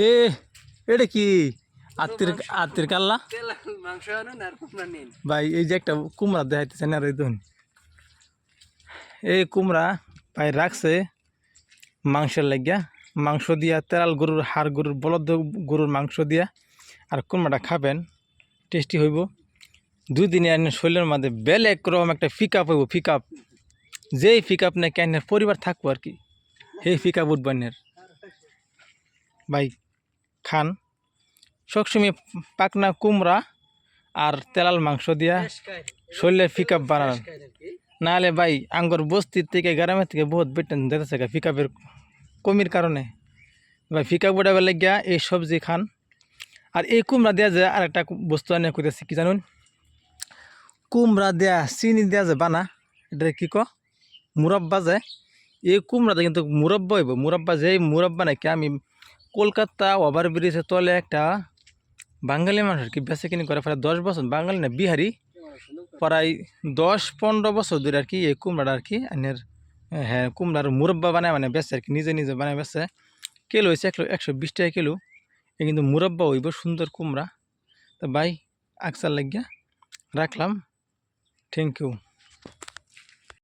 এ এটা কি আত্মীর আত্মীর কাল্লা ভাই এই যে একটা কুমড়া দেখাইতেছে না রে দুন এই কুমড়া ভাই রাখছে মাংসের লাগিয়া মাংস দিয়া তেরাল গরুর হাড় গরুর বলদ গরুর মাংস দিয়া আর কুমড়াটা খাবেন টেস্টি হইব 2 দিনে আনের শরীরের মধ্যে বেলে একরকম একটা ফিক আপ হইব ফিক আপ যেই ফিক আপ নাকি আনের পরিবার থাকবো আর কি সেই ফিক আপ উঠবানের ভাই খান সবসময় পাকনা কুমড়া আর তেলাল মাংস দিয়া শরীরের ফিক আপ বানান নাহলে ভাই আঙ্গর বস্তির থেকে গ্রামের থেকে বহুত বেটেন যেতেছে ফিক আপের কমির কারণে ভাই ফিক আপ উঠাবার লাগিয়া এই সবজি খান আর এই কুমড়া দেওয়া যায় আর একটা বস্তু আনে কইতেছি কি জানুন কুমড়া দেয়া চিনি দেওয়া যায় বানা এটা কি ক মুরব্বা যায় এই কুমড়াটা কিন্তু মুরব্বা হইব মুরব্বা যে মুরব্বা নাকি আমি কলকাতা ওভার ব্রিজের তলে একটা বাঙালি মানুষের কি বেঁচে কিনি করে প্রায় 10 বছর বাঙালি না বিহারি প্রায় 10-15 বছর ধরে আর কি এই কুমড়াটা আর কি আনের হ্যাঁ কুমড়ার মুরব্বা বানায় মানে বেচে আর কি নিজে নিজে বানায় বেচে কিলো হয়েছে 120 টাকা কিলো এ কিন্তু মুরব্বা হইব সুন্দর কুমড়া তো ভাই আকসার লাগিয়া রাখলাম থ্যাংক ইউ